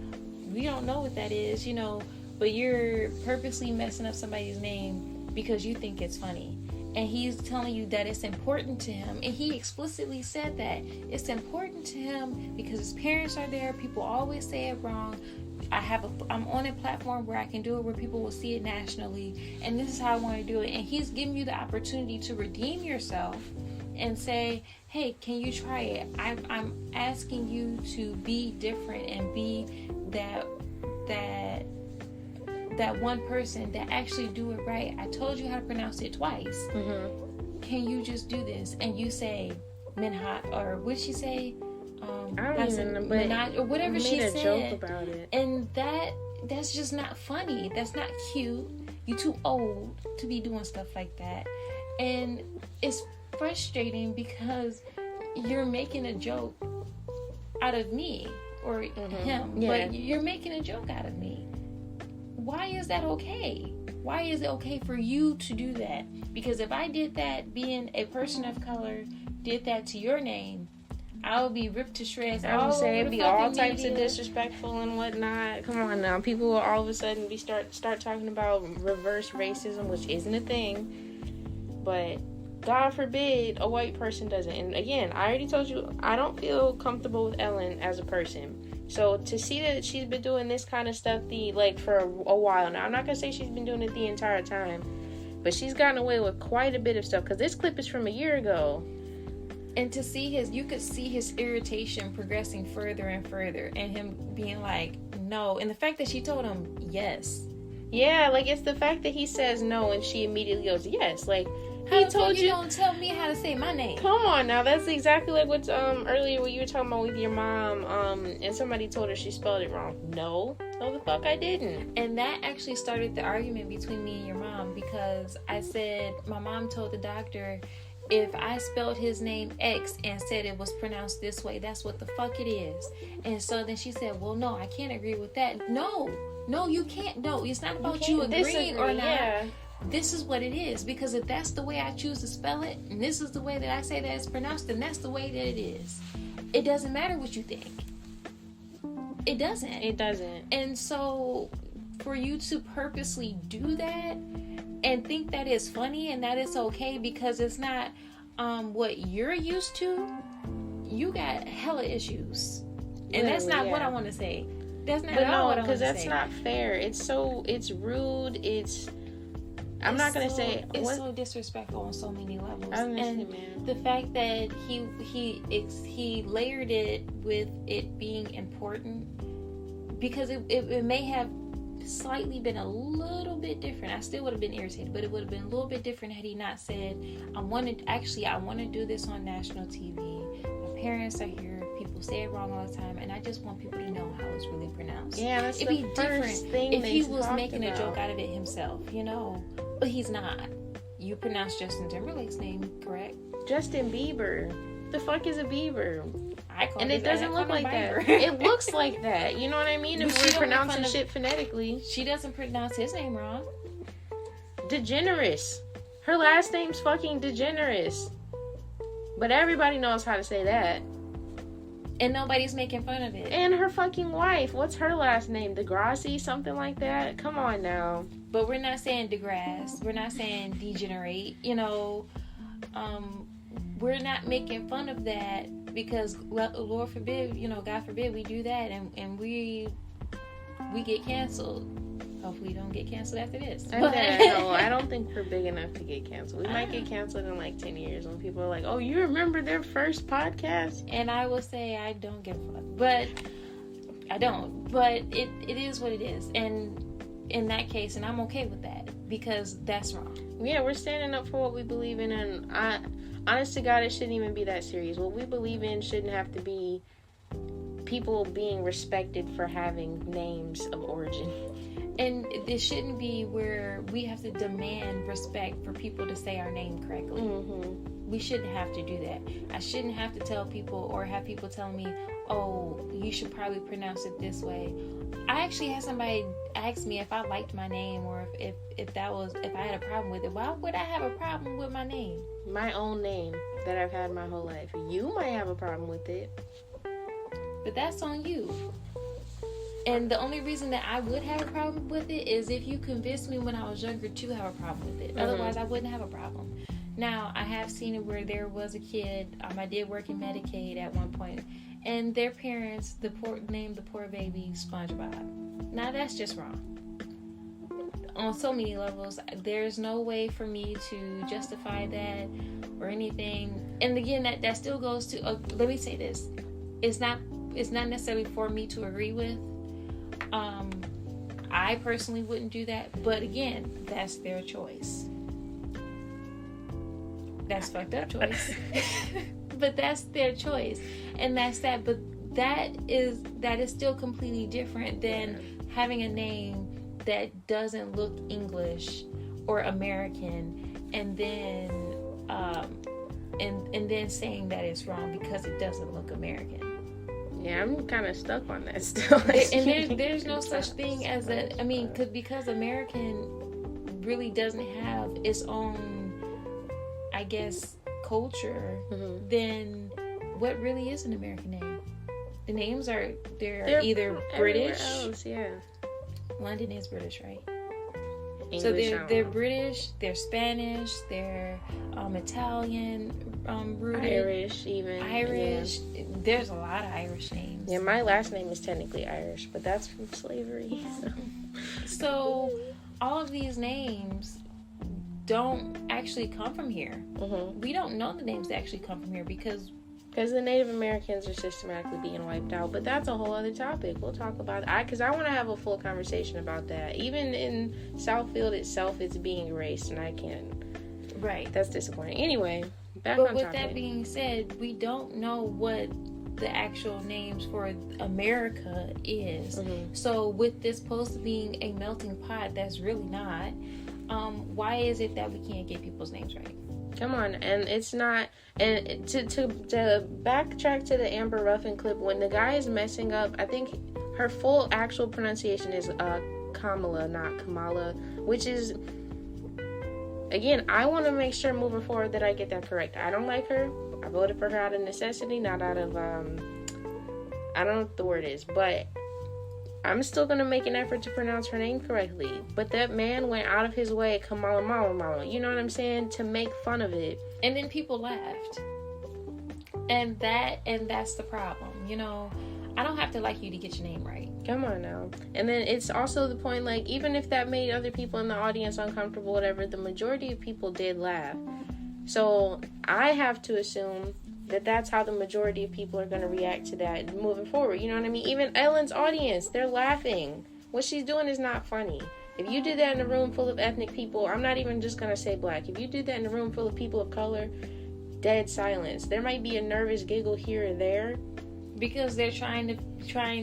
We don't know what that is, you know, but you're purposely messing up somebody's name because you think it's funny. And he's telling you that it's important to him. And he explicitly said that. It's important to him because his parents are there. People always say it wrong. I'm on a platform where I can do it where people will see it nationally. And this is how I want to do it. And he's giving you the opportunity to redeem yourself and say, hey, can you try it? I'm asking you to be different and be that one person that actually do it right. I told you how to pronounce it twice. Mm-hmm. Can you just do this? And you say Minhaj, or what did she say? I don't even know, but Minhaj, or whatever she said. Made a joke about it. And that's just not funny. That's not cute. You're too old to be doing stuff like that. And it's frustrating because you're making a joke out of me or him, but you're making a joke out of me. Why is that okay? Why is it okay for you to do that? Because if I did that, being a person of color, did that to your name, I would be ripped to shreds. I would say it'd be all types of disrespectful and whatnot. Come on now, people will all of a sudden start talking about reverse racism, which isn't a thing. But God forbid a white person doesn't. And again, I already told you I don't feel comfortable with Ellen as a person. So to see that she's been doing this kind of stuff for a while now, I'm not gonna say she's been doing it the entire time, but she's gotten away with quite a bit of stuff. Because this clip is from a year ago. And to see you could see his irritation progressing further and further, and him being like, no. And the fact that she told him yes. Yeah, like it's the fact that he says no and she immediately goes yes. Like, he told you don't tell me how to say my name. Come on now, that's exactly like what's earlier what you were talking about with your mom, and somebody told her she spelled it wrong. No the fuck I didn't. And that actually started the argument between me and your mom, because I said my mom told the doctor, if I spelled his name X and said it was pronounced this way, that's what the fuck it is. And so then she said, well, no, I can't agree with that. No, you can't. No, it's not about you agreeing or not. Yeah. This is what it is. Because if that's the way I choose to spell it, and this is the way that I say that it's pronounced, then that's the way that it is. It doesn't matter what you think. It doesn't. And so for you to purposely do that and think that it's funny and that it's okay because it's not what you're used to, you got hella issues. And that's not what I want to say. That's not at all what I want to say. Because that's not fair. It's rude. I'm not going to say... It's so disrespectful on so many levels. And the fact that he layered it with it being important, because it may have slightly been a little bit different. I still would have been irritated, but it would have been a little bit different had he not said, I want to do this on national TV. My parents are here. People say it wrong all the time, and I just want people to know how it's really pronounced. Yeah, that's It'd be different if he was making a joke out of it himself, but he's not. You pronounce Justin Timberlake's name correct. Justin Bieber. The fuck is a Bieber? And it doesn't look like that. It looks like that. You know what I mean? If we're pronouncing shit phonetically. She doesn't pronounce his name wrong. DeGeneres. Her last name's fucking DeGeneres. But everybody knows how to say that. And nobody's making fun of it. And her fucking wife, what's her last name? Degrassi, something like that? Come on now. But we're not saying degrass. We're not saying degenerate. You know, we're not making fun of that because, well, Lord forbid, you know, God forbid we do that and we get canceled. Hopefully we don't get canceled after this. No, I don't think we're big enough to get canceled. We might get canceled in like 10 years when people are like, oh, you remember their first podcast? And I will say I don't give a fuck. But I don't. But it is what it is. And in that case, and I'm okay with that because that's wrong. Yeah, we're standing up for what we believe in, and honest to God, it shouldn't even be that serious. What we believe in shouldn't have to be people being respected for having names of origin. And it shouldn't be where we have to demand respect for people to say our name correctly. Mm-hmm. We shouldn't have to do that. I shouldn't have to tell people or have people tell me, oh, you should probably pronounce it this way. I actually had somebody ask me if I liked my name or if I had a problem with it. Why would I have a problem with my name? My own name that I've had my whole life. You might have a problem with it. But that's on you. And the only reason that I would have a problem with it is if you convinced me when I was younger to have a problem with it. Mm-hmm. Otherwise, I wouldn't have a problem. Now, I have seen it where there was a kid, I did work in Medicaid at one point, and their parents named the poor baby SpongeBob. Now, that's just wrong. On so many levels, there's no way for me to justify that or anything. And again, that still goes to, let me say this. It's not necessarily for me to agree with. I personally wouldn't do that, but again, that's their choice. That's fucked up choice. But that's their choice. And that's that. But that is still completely different than having a name that doesn't look English or American and then and then saying that it's wrong because it doesn't look American. Yeah, I'm kind of stuck on that still. And there's no such thing as because American really doesn't have its own, I guess, culture. Mm-hmm. Then what really is an American name? The names they're either British. Else, yeah. London is British, right? English, so they're British, they're Spanish, they're Italian rooted, Irish even. Irish. Yeah. There's a lot of Irish names. Yeah, my last name is technically Irish, but that's from slavery. So all of these names don't actually come from here. Mm-hmm. We don't know the names that actually come from here because the Native Americans are systematically being wiped out. But that's a whole other topic. We'll talk about it. Because I want to have a full conversation about that. Even in Southfield itself, it's being erased, and I can't. Right. That's disappointing. Anyway, back on topic. But with that being said, we don't know what the actual names for America is. Mm-hmm. So with this supposed to being a melting pot, that's really not. Why is it that we can't get people's names right? Come on, and it's not. And to backtrack to the Amber Ruffin clip, when the guy is messing up, I think her full actual pronunciation is Kamala, not Kamala, which is, again, I want to make sure moving forward that I get that correct. I don't like her. I voted for her out of necessity, not out of I don't know what the word is, but I'm still going to make an effort to pronounce her name correctly. But that man went out of his way, Kamala Mama, you know what I'm saying, to make fun of it. And then people laughed. And that's the problem. You know, I don't have to like you to get your name right. Come on now. And then it's also the point, like, even if that made other people in the audience uncomfortable, whatever, the majority of people did laugh. So I have to assume that that's how the majority of people are going to react to that moving forward. You know what I mean? Even Ellen's audience, they're laughing. What she's doing is not funny. If you did that in a room full of ethnic people, I'm not even just going to say black. If you did that in a room full of people of color, dead silence. There might be a nervous giggle here or there. Because they're trying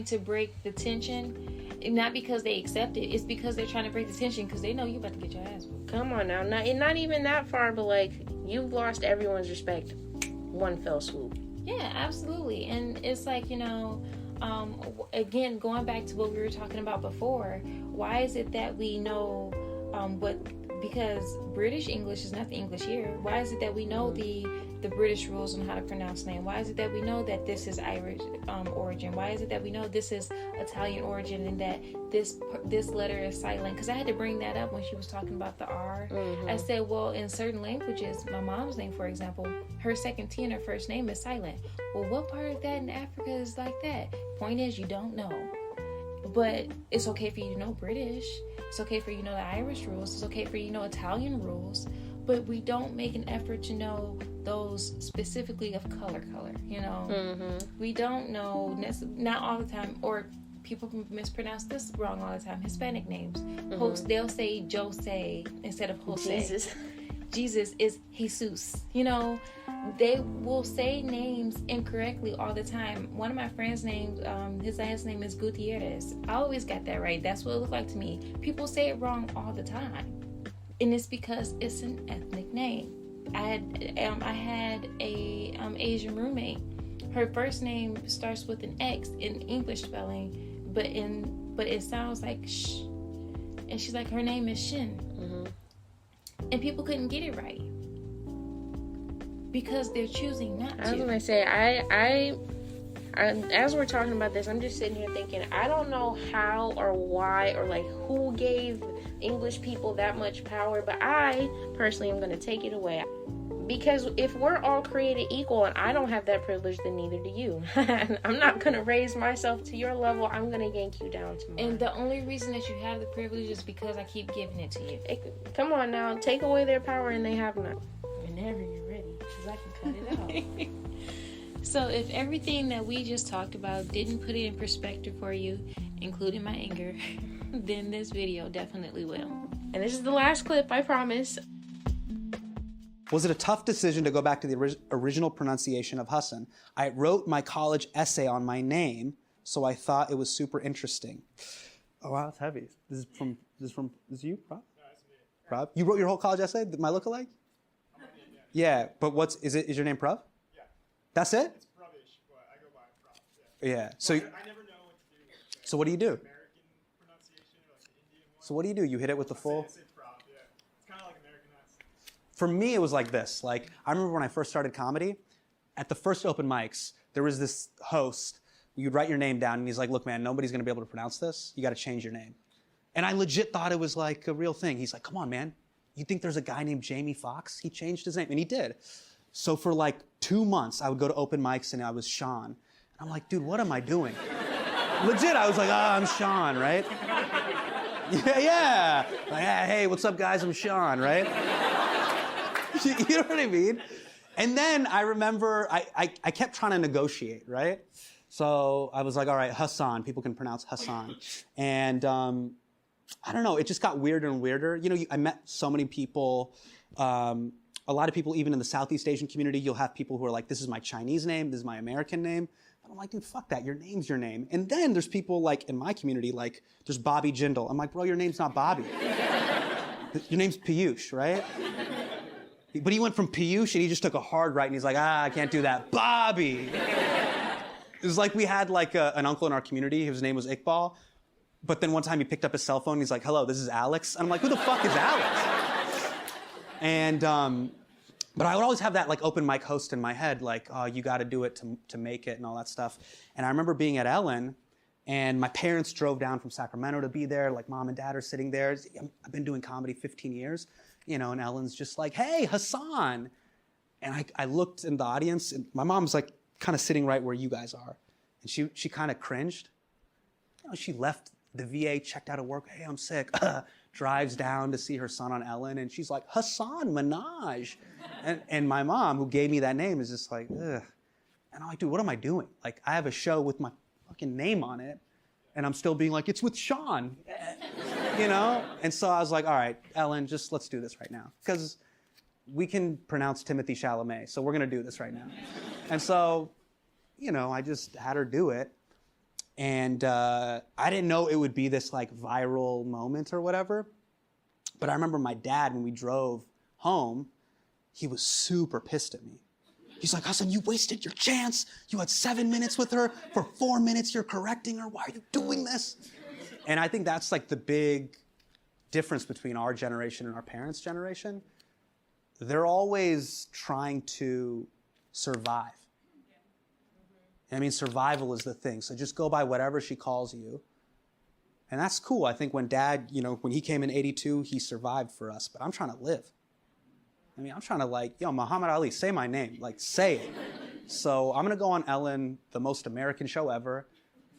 to break the tension. Not because they accept it. It's because they're trying to break the tension because they know you're about to get your ass whooped. Come on now. Not even that far, but like, you've lost everyone's respect. One fell swoop. Yeah, absolutely. And it's like, you know, again, going back to what we were talking about before, why is it that we know because British English is not the English here. Why is it that we know the the British rules on how to pronounce name? Why is it that we know that this is Irish origin? Why is it that we know this is Italian origin and that this letter is silent? Because I had to bring that up when she was talking about the R. I said, well, in certain languages, my mom's name, for example, her second T in her first name is silent. Well, what part of that in Africa is like that? Point is, you don't know. But it's okay for you to know British. It's okay for you to know the Irish rules. It's okay for you to know Italian rules. But we don't make an effort to know those specifically of color, you know? We don't know, not all the time, or people mispronounce this wrong all the time, Hispanic names. They'll say Jose instead of Jose. Jesus is Jesus. You know, they will say names incorrectly all the time. One of my friends' names, his last name is Gutierrez. I always got that right. That's what it looked like to me. People say it wrong all the time. And it's because it's an ethnic name. I had a Asian roommate. Her first name starts with an X in English spelling, but it sounds like sh. And she's like, her name is Shin. And people couldn't get it right because they're choosing not to. I was gonna say, I as we're talking about this, I'm just sitting here thinking, I don't know how or why or like who gave English people that much power, but I personally am gonna take it away. Because if we're all created equal and I don't have that privilege, then neither do you. I'm not going to raise myself to your level. I'm going to yank you down to mine. And the only reason that you have the privilege is because I keep giving it to you. Come on now. Take away their power and they have none. Whenever you're ready, because I can cut it off. So if everything that we just talked about didn't put it in perspective for you, including my anger, then this video definitely will. And this is the last clip, I promise. Was it a tough decision to go back to the original pronunciation of Hassan? I wrote my college essay on my name, so I thought it was super interesting. Oh wow, that's heavy. This is you, Rob? No, it's me. Rob? You wrote your whole college essay, my lookalike? Yeah, but is your name Prav? Yeah. That's it? It's Pravish, but I go by Prav. Yeah. So I never know what to do. So what do you do? American pronunciation or like the Indian one. So what do? You hit it with the full? Say Prav, yeah. It's kind of like Americanized. For me, it was like this. Like, I remember when I first started comedy, at the first open mics, there was this host. You'd write your name down, and he's like, look, man, nobody's going to be able to pronounce this. You got to change your name. And I legit thought it was like a real thing. He's like, come on, man. You think there's a guy named Jamie Foxx? He changed his name, and he did. So for like 2 months, I would go to open mics, and I was Sean. And I'm like, dude, what am I doing? Legit, I was like, I'm Sean, right? Yeah. Like, hey, what's up, guys? I'm Sean, right? You know what I mean? And then I remember I kept trying to negotiate, right? So I was like, all right, Hassan. People can pronounce Hassan. And I don't know, it just got weirder and weirder. You know, I met so many people, a lot of people even in the Southeast Asian community, you'll have people who are like, this is my Chinese name, this is my American name. But I'm like, dude, fuck that, your name's your name. And then there's people like in my community, like there's Bobby Jindal. I'm like, bro, your name's not Bobby. Your name's Piyush, right? But he went from Piyush and he just took a hard right and he's like, I can't do that. Bobby. It was like we had like an uncle in our community, his name was Iqbal. But then one time he picked up his cell phone and he's like, hello, this is Alex. And I'm like, who the fuck is Alex? And, but I would always have that like open mic host in my head, like, oh, you got to do it to make it and all that stuff. And I remember being at Ellen and my parents drove down from Sacramento to be there. Like mom and dad are sitting there. I've been doing comedy 15 years, you know, and Ellen's just like, hey, Hassan. And I looked in the audience and my mom's like kind of sitting right where you guys are. And she kind of cringed. You know, she left the VA, checked out of work. Hey, I'm sick. Drives down to see her son on Ellen, and she's like, Hassan Minaj. And my mom, who gave me that name, is just like, ugh. And I'm like, dude, what am I doing? Like, I have a show with my fucking name on it, and I'm still being like, it's with Sean. You know? And so I was like, all right, Ellen, just let's do this right now. Because we can pronounce Timothy Chalamet, so we're going to do this right now. And so, you know, I just had her do it. And I didn't know it would be this like viral moment or whatever. But I remember my dad, when we drove home, he was super pissed at me. He's like, Hassan, you wasted your chance. You had 7 minutes with her. For 4 minutes, you're correcting her. Why are you doing this? And I think that's like the big difference between our generation and our parents' generation. they're always trying to survive. I mean, survival is the thing. So just go by whatever she calls you. And that's cool. I think when Dad, when he came in 82, he survived for us. But I'm trying to live. I mean, I'm trying to Muhammad Ali, say my name. Like, say it. So I'm going to go on Ellen, the most American show ever,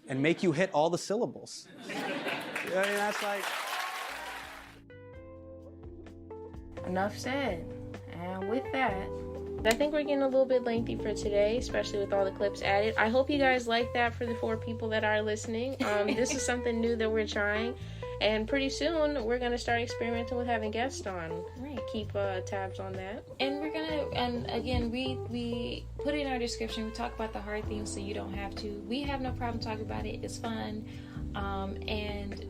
and make you hit all the syllables. I mean, that's like... Enough said. And with that, I think we're getting a little bit lengthy for today, especially with all the clips added. I hope you guys like that for the 4 people that are listening. This is something new that we're trying. And pretty soon, we're going to start experimenting with having guests on. Right. Keep tabs on that. And we're going to, and again, we put it in our description. We talk about the hard things so you don't have to. We have no problem talking about it. It's fun. And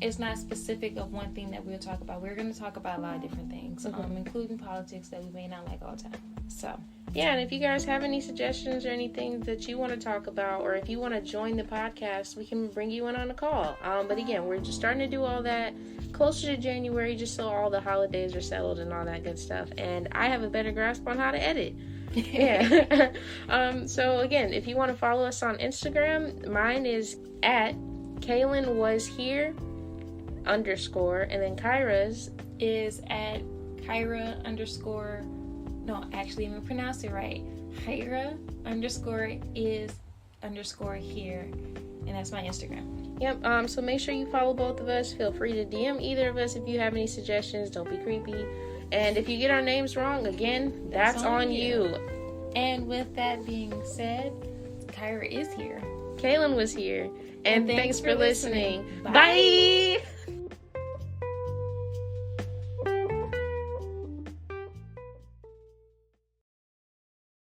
it's not specific of one thing that we'll talk about. We're going to talk about a lot of different things, including politics that we may not like all the time. So, yeah, and if you guys have any suggestions or anything that you want to talk about, or if you want to join the podcast, we can bring you in on a call. But again, we're just starting to do all that closer to January, just so all the holidays are settled and all that good stuff. And I have a better grasp on how to edit. Yeah. So again, if you want to follow us on Instagram, mine is at Kaylyn was here _ and then Khairah's is at Khairah _ no, actually, I'm gonna pronounce it right. Khairah _ is _ here, and that's my Instagram. Yep. So make sure you follow both of us. Feel free to DM either of us if you have any suggestions. Don't be creepy. And if you get our names wrong, again, that's on you. And with that being said, Khairah is here. Kaylyn was here. And thanks for listening. Bye. Bye.